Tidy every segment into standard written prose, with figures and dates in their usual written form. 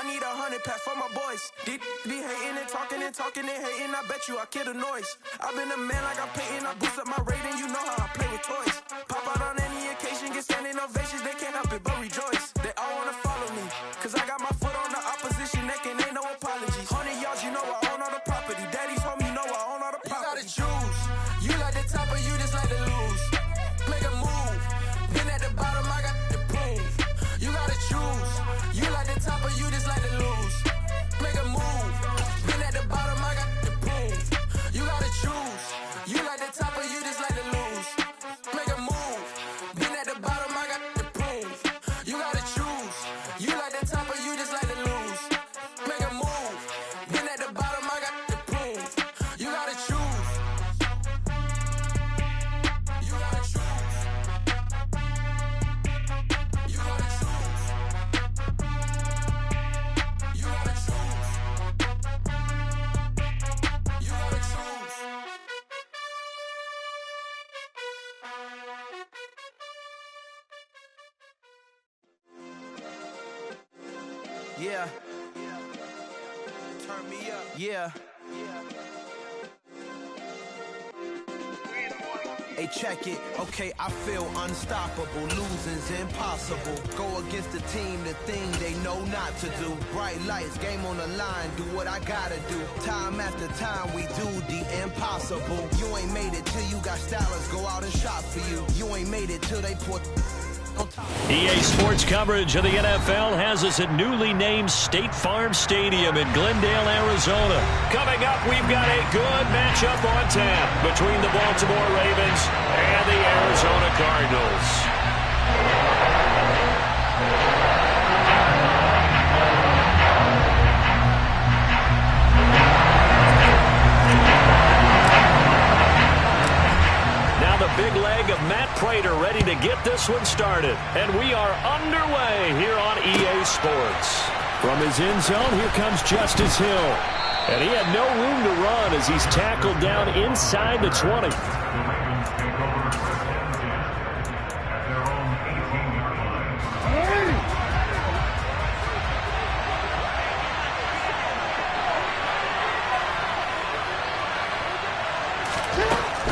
I need 100 pack for my boys. Be hating and talking and hating. I bet you I kill the noise. I've been a man like I'm Peyton. I boost up my rating. You know how I play with toys. Pop out on any occasion, get standing ovations. They can't help it but rejoice. They all wanna follow me, cause I got my foot on the opposition neck and ain't no apologies. 100 yards, you know I own all the property. Daddy's home, you know I own all the property. You gotta choose. You like the top or you just like to lose. Make a move. Been at the bottom, I got to prove. You gotta choose. You like the top or you just like to lose. Make a move. Been at the bottom, I got to prove. You gotta choose. You like the top or you just like to lose. Make a move. Been at the bottom, I got to prove. You gotta choose. You like the top or you just like to lose. Make a move. Been at the bottom, I got to prove. You gotta choose. You gotta choose. You gotta choose. You gotta choose. You gotta choose. Yeah. Turn me up. Yeah. Hey, check it. Okay, I feel unstoppable. Losing's impossible. Go against the team, the thing they know not to do. Bright lights, game on the line, do what I gotta do. Time after time, we do the impossible. You ain't made it till you got stylers go out and shop for you. You ain't made it till they put on top. EA Sports coverage of the NFL has us at newly named State Farm Stadium in Glendale, Arizona. Coming up, we've got a good matchup on tap between the Baltimore Ravens and the Arizona Cardinals. Now the big leg of Matt Prater ready to get this one started. And we are underway here on EA Sports. From his end zone, here comes Justice Hill. And he had no room to run as he's tackled down inside the 20.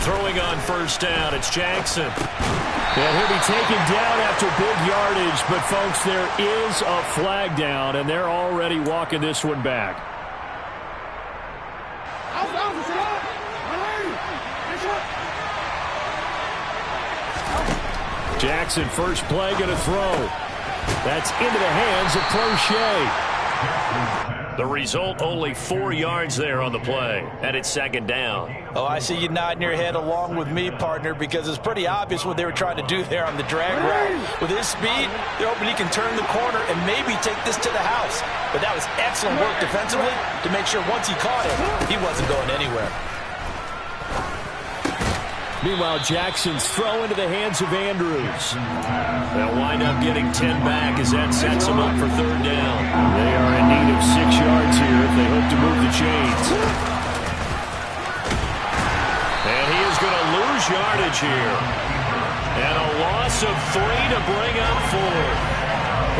Throwing on first down, it's Jackson. And he'll be taken down after big yardage, but folks, there is a flag down, and they're already walking this one back. Jackson, first play, going to throw. That's into the hands of Prochet. The result, only 4 yards there on the play, and it's second down. Oh, I see you nodding your head along with me, partner, because it's pretty obvious what they were trying to do there on the drag route. With his speed, they're hoping he can turn the corner and maybe take this to the house. But that was excellent work defensively to make sure once he caught it, he wasn't going anywhere. Meanwhile, Jackson's throw into the hands of Andrews. They'll wind up getting 10 back as that sets them up for third down. They are in need of 6 yards here if they hope to move the chains. And he is going to lose yardage here. And a loss of 3 to bring up 4.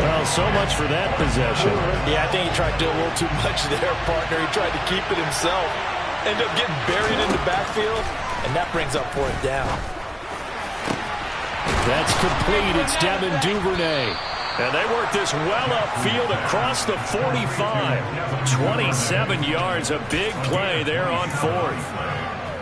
Well, so much for that possession. Yeah, I think he tried to do a little too much there, partner. He tried to keep it himself. Ended up getting buried in the backfield. And that brings up fourth down. That's complete. It's Devin Duvernay. And they work this well upfield across the 45. 27 yards, a big play there on fourth.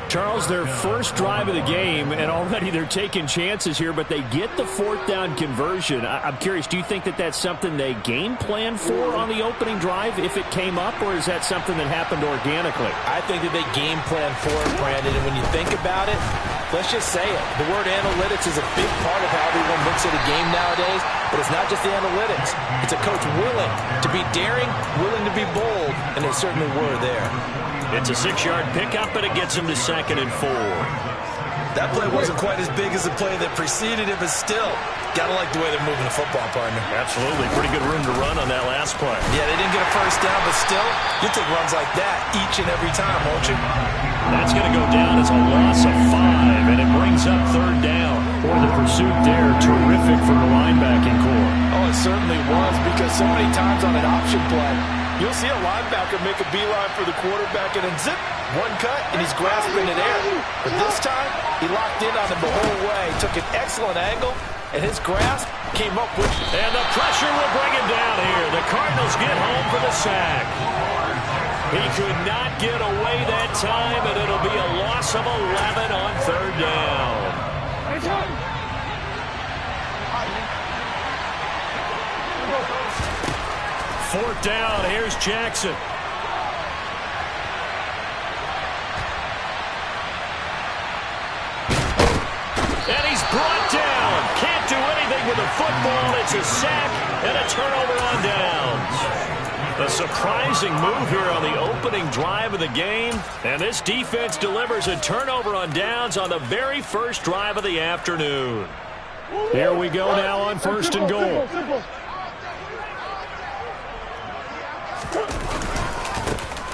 Charles, their first drive of the game, and already they're taking chances here, but they get the fourth down conversion. I'm curious, do you think that that's something they game plan for on the opening drive if it came up, or is that something that happened organically? I think that they game plan for it, Brandon, and when you think about it, let's just say it. The word analytics is a big part of how everyone looks at a game nowadays, but it's not just the analytics. It's a coach willing to be daring, willing to be bold, and they certainly were there. It's a 6-yard pickup, but it gets him to 2nd and 4. That play wasn't quite as big as the play that preceded it, but still, gotta like the way they're moving the football, partner. Absolutely. Pretty good room to run on that last play. Yeah, they didn't get a first down, but still, you take runs like that each and every time, won't you? That's going to go down as a loss of 5, and it brings up third down. Boy, the pursuit there, terrific from the linebacking core. Oh, it certainly was, because so many times on an option play. You'll see a linebacker make a beeline for the quarterback and then zip, one cut, and he's grasping it air. But this time, he locked in on him the whole way, took an excellent angle, and his grasp came up with... And the pressure will bring him down here. The Cardinals get home for the sack. He could not get away that time, and it'll be a loss of 11 on third down. Fourth down, here's Jackson. And he's brought down. Can't do anything with the football. It's a sack and a turnover on downs. A surprising move here on the opening drive of the game. And this defense delivers a turnover on downs on the very first drive of the afternoon. Here we go now on first and goal.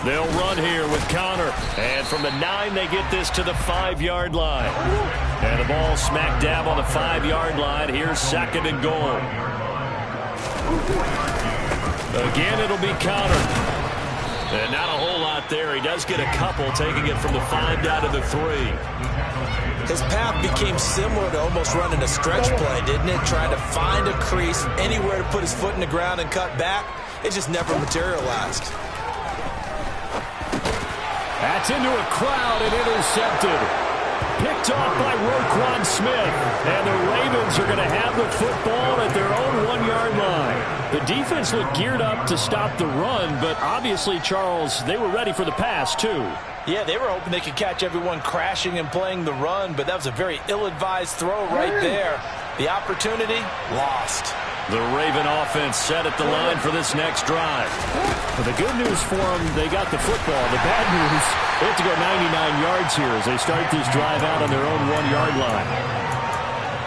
They'll run here with Connor. And from the 9, they get this to the 5-yard line. And the ball smack dab on the 5-yard line. Here's second and goal. Again, it'll be Connor. And not a whole lot there. He does get a couple, taking it from the 5 down to the 3. His path became similar to almost running a stretch play, didn't it? Trying to find a crease, anywhere to put his foot in the ground and cut back. It just never materialized. That's into a crowd and intercepted. Picked off by Roquan Smith. And the Ravens are going to have the football at their own 1-yard line. The defense looked geared up to stop the run, but obviously, Charles, they were ready for the pass, too. Yeah, they were hoping they could catch everyone crashing and playing the run, but that was a very ill-advised throw right there. The opportunity, lost. The Raven offense set at the line for this next drive. Well, the good news for them, they got the football. The bad news, they have to go 99 yards here as they start this drive out on their own 1-yard line.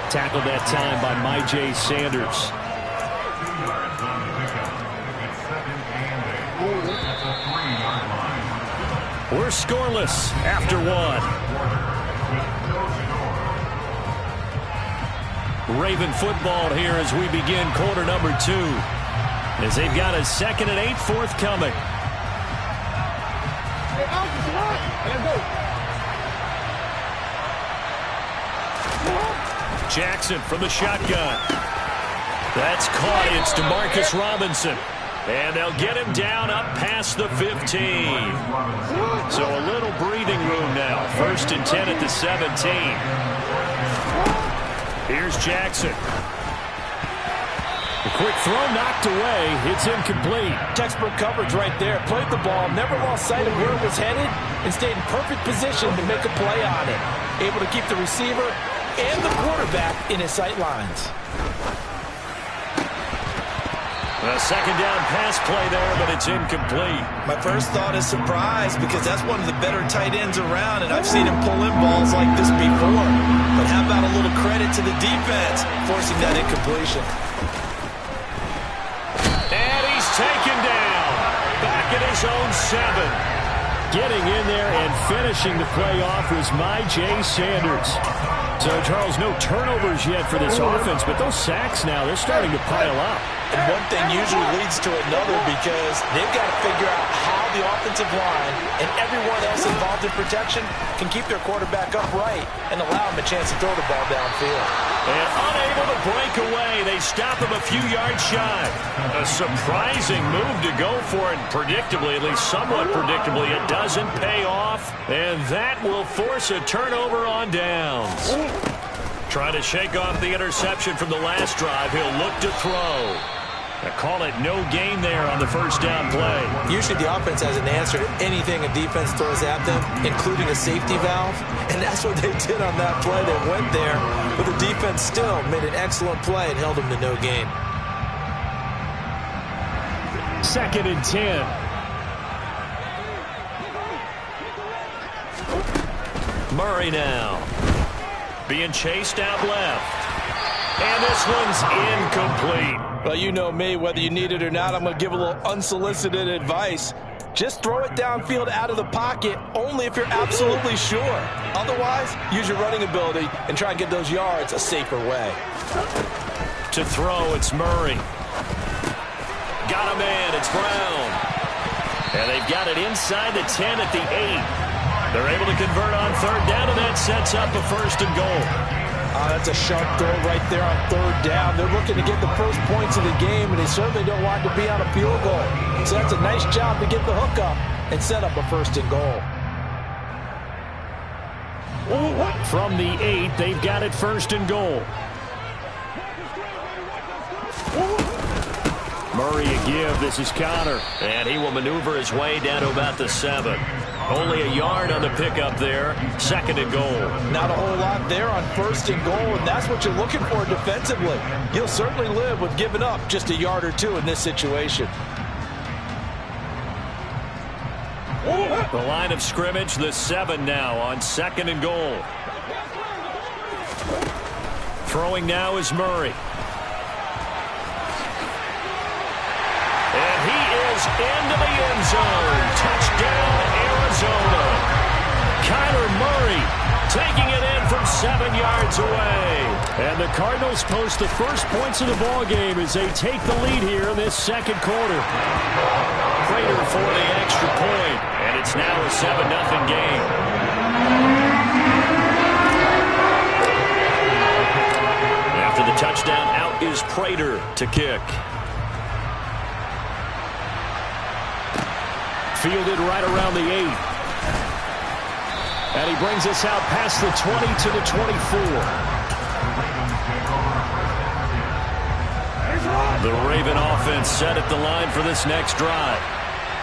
Tackled that time by Myjai Sanders. We're scoreless after 1. Raven football here as we begin quarter number 2. As they've got a 2nd and 8 forthcoming. Jackson from the shotgun. That's caught. It's DeMarcus Robinson. And they'll get him down up past the 15. So a little breathing room now. 1st and 10 at the 17. Here's Jackson. The quick throw knocked away. It's incomplete. Textbook coverage right there. Played the ball, never lost sight of where it was headed, and stayed in perfect position to make a play on it. Able to keep the receiver and the quarterback in his sight lines. A 2nd down pass play there, but it's incomplete. My first thought is surprise, because that's one of the better tight ends around, and I've seen him pull in balls like this before. But how about a little credit to the defense forcing that incompletion? And he's taken down. Back at his own 7. Getting in there and finishing the play off was Myjai Sanders. So, Charles, no turnovers yet for this offense, but those sacks now, they're starting to pile up. And one thing usually leads to another, because they've got to figure out how the offensive line and everyone else involved in protection can keep their quarterback upright and allow him a chance to throw the ball downfield. And unable to break away, they stop him a few yards shy. A surprising move to go for it, predictably, at least somewhat predictably, it doesn't pay off, and that will force a turnover on downs. Trying to shake off the interception from the last drive. He'll look to throw. I call it no gain there on the 1st down play. Usually the offense has an answer to anything a defense throws at them, including a safety valve. And that's what they did on that play. They went there, but the defense still made an excellent play and held them to no gain. 2nd and 10. Murray now. Being chased out left. And this one's incomplete. Well, you know me, whether you need it or not, I'm going to give a little unsolicited advice. Just throw it downfield out of the pocket, only if you're absolutely sure. Otherwise, use your running ability and try and get those yards a safer way. To throw, it's Murray. Got a man. It's Brown. And they've got it inside the 10 at the 8. They're able to convert on third down, and that sets up a first and goal. That's a sharp throw right there on third down. They're looking to get the first points of the game, and they certainly don't want to be on a field goal. So that's a nice job to get the hook up and set up a first and goal. From the 8, they've got it first and goal. Murray a give. This is Connor. And he will maneuver his way down to about the 7. Only a yard on the pickup there. Second and goal. Not a whole lot there on first and goal, and that's what you're looking for defensively. You'll certainly live with giving up just a yard or two in this situation. The line of scrimmage, the 7 now on second and goal. Throwing now is Murray. And he is into the end zone. Touchdown, Arizona. Kyler Murray taking it in from 7 yards away. And the Cardinals post the first points of the ball game as they take the lead here in this second quarter. Prater for the extra point, and it's now a 7-0 game. After the touchdown, out is Prater to kick. Fielded right around the 8. And he brings us out past the 20 to the 24. The Raven offense set at the line for this next drive.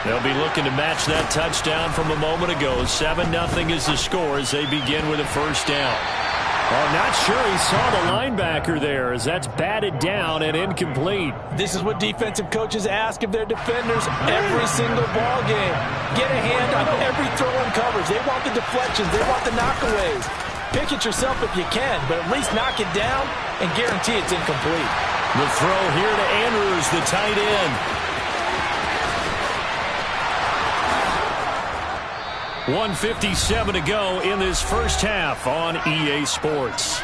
They'll be looking to match that touchdown from a moment ago. 7-0 is the score as they begin with a first down. I'm not sure he saw the linebacker there as that's batted down and incomplete. This is what defensive coaches ask of their defenders every single ball game. Get a hand on every throw and coverage. They want the deflections. They want the knockaways. Pick it yourself if you can, but at least knock it down and guarantee it's incomplete. The throw here to Andrews, the tight end. 1:57 to go in this first half on EA Sports.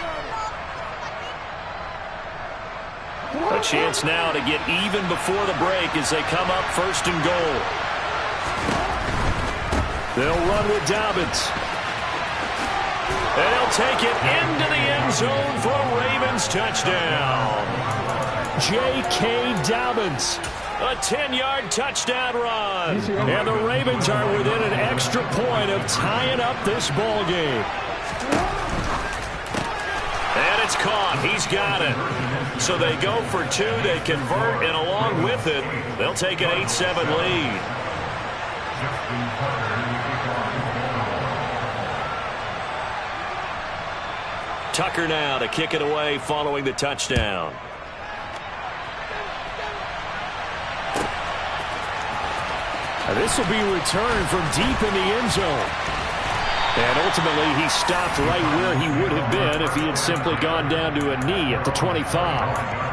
A chance now to get even before the break as they come up first and goal. They'll run with Dobbins. And he'll take it into the end zone for a Ravens touchdown. J.K. Dobbins. A 10-yard touchdown run. And the Ravens are within an extra point of tying up this ball game. And it's caught. He's got it. So they go for 2. They convert, and along with it, they'll take an 8-7 lead. Tucker now to kick it away following the touchdown. This will be returned from deep in the end zone. And ultimately, he stopped right where he would have been if he had simply gone down to a knee at the 25.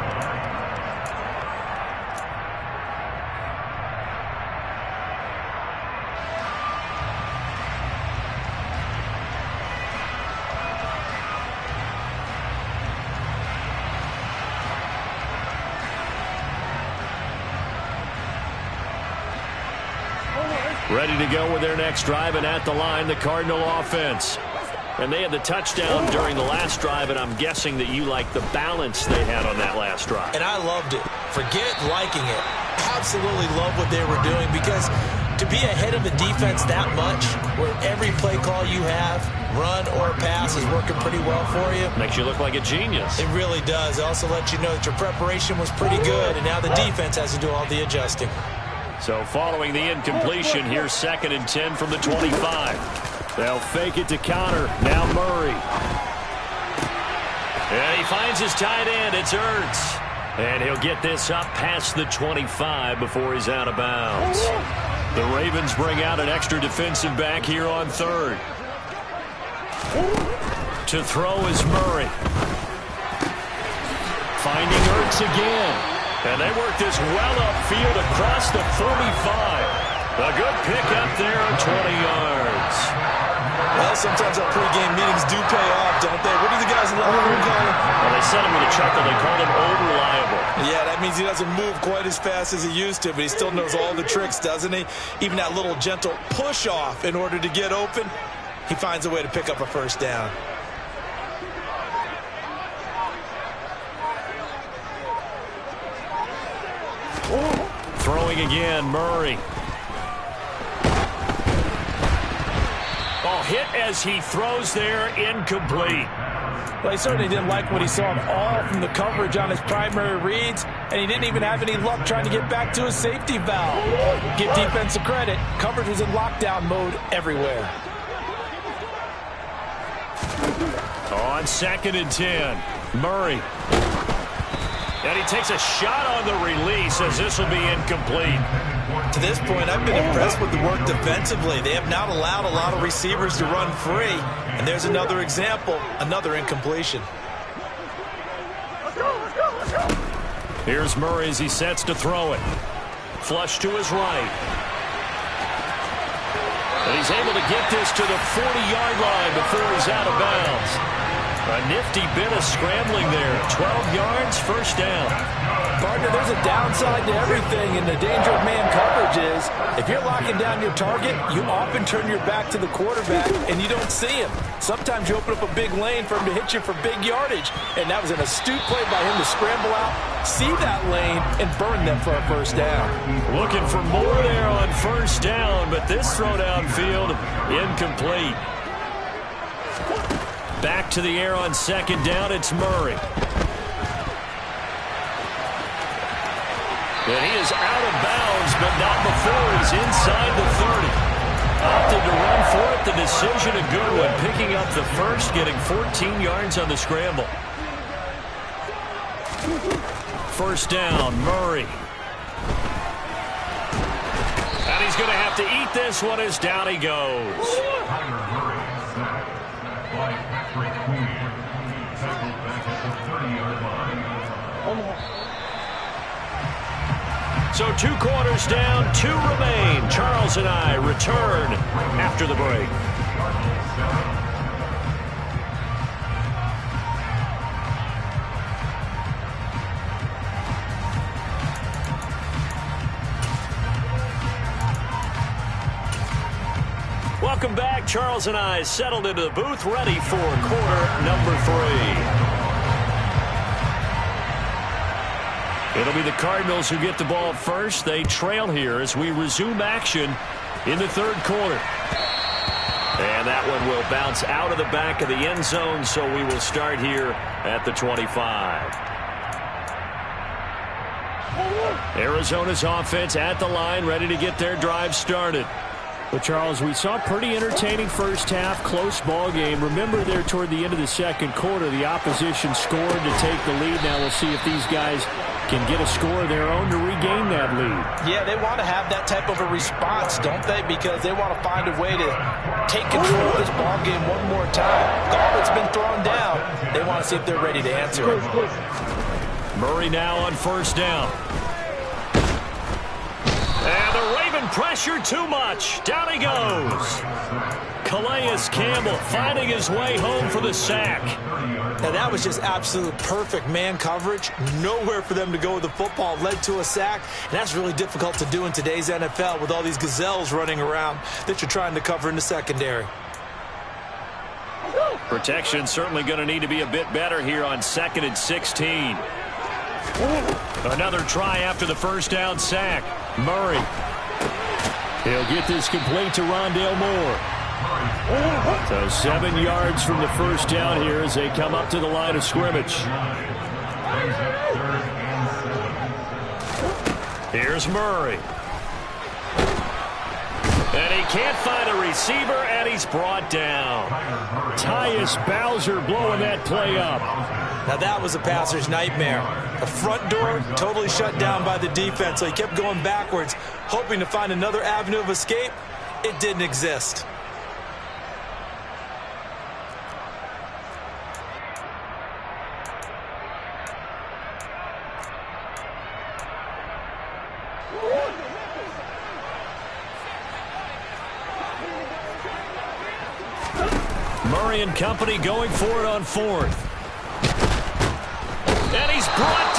Ready to go with their next drive, and at the line, the Cardinal offense. And they had the touchdown during the last drive, and I'm guessing that you like the balance they had on that last drive. And I loved it. Forget liking it. Absolutely love what they were doing, because to be ahead of the defense that much, where every play call you have, run or pass, is working pretty well for you. Makes you look like a genius. It really does. It also lets you know that your preparation was pretty good, and now the defense has to do all the adjusting. So following the incompletion, here's 2nd and 10 from the 25. They'll fake it to Connor. Now Murray. And he finds his tight end. It's Ertz. And he'll get this up past the 25 before he's out of bounds. The Ravens bring out an extra defensive back here on 3rd. To throw is Murray. Finding Ertz again. And they work this well upfield across the 45. A good pick up there, 20 yards. Well, sometimes our pregame meetings do pay off, don't they? What do the guys in the locker room call him? Well, they said him with a chuckle. They called him over-reliable. Yeah, that means he doesn't move quite as fast as he used to, but he still knows all the tricks, doesn't he? Even that little gentle push-off in order to get open, he finds a way to pick up a first down. Throwing again, Murray. Oh, hit as he throws there, incomplete. Well, he certainly didn't like what he saw at all from the coverage on his primary reads, and he didn't even have any luck trying to get back to his safety valve. Give defense a credit. Coverage was in lockdown mode everywhere. On 2nd and 10, Murray. And he takes a shot on the release as this will be incomplete. To this point, I've been impressed with the work defensively. They have not allowed a lot of receivers to run free. And there's another example, another incompletion. Here's Murray as he sets to throw it. Flush to his right. And he's able to get this to the 40-yard line before he's out of bounds. A nifty bit of scrambling there. 12 yards, first down. Partner, there's a downside to everything, and the danger of man coverage is if you're locking down your target, you often turn your back to the quarterback and you don't see him. Sometimes you open up a big lane for him to hit you for big yardage, and that was an astute play by him to scramble out, see that lane, and burn them for a first down. Looking for more there on first down, but this throw downfield incomplete. Back to the air on 2nd down, it's Murray. And he is out of bounds, but not before he's inside the 30. Opted to run for it. The decision a good one. Picking up the first, getting 14 yards on the scramble. First down, Murray. And he's going to have to eat this one as down he goes. So 2 quarters down, 2 remain. Charles and I return after the break. Welcome back. Charles and I settled into the booth, ready for quarter number 3. It'll be the Cardinals who get the ball first. They trail here as we resume action in the 3rd quarter. And that one will bounce out of the back of the end zone, so we will start here at the 25. Arizona's offense at the line, ready to get their drive started. Well, Charles, we saw a pretty entertaining first half, close ball game. Remember there toward the end of the 2nd quarter, the opposition scored to take the lead. Now we'll see if these guys can get a score of their own to regain that lead. Yeah, they want to have that type of a response, don't they? Because they want to find a way to take control of this ball game one more time. Gauntlet's been thrown down. They want to see if they're ready to answer it. Murray now on first down. And the Raven pressure too much. Down he goes. Calais Campbell finding his way home for the sack. Now that was just absolute perfect man coverage. Nowhere for them to go with the football. Led to a sack. And that's really difficult to do in today's NFL with all these gazelles running around that you're trying to cover in the secondary. Protection certainly going to need to be a bit better here on 2nd and 16. Another try after the first down sack. Murray. He'll get this complete to Rondale Moore. So 7 yards from the first down here as they come up to the line of scrimmage. Here's Murray. And he can't find a receiver, and he's brought down. Tyus Bowser blowing that play up. Now that was a passer's nightmare. The front door totally shut down by the defense, so he kept going backwards, hoping to find another avenue of escape. It didn't exist. Murray and company going for it on fourth. And he's brought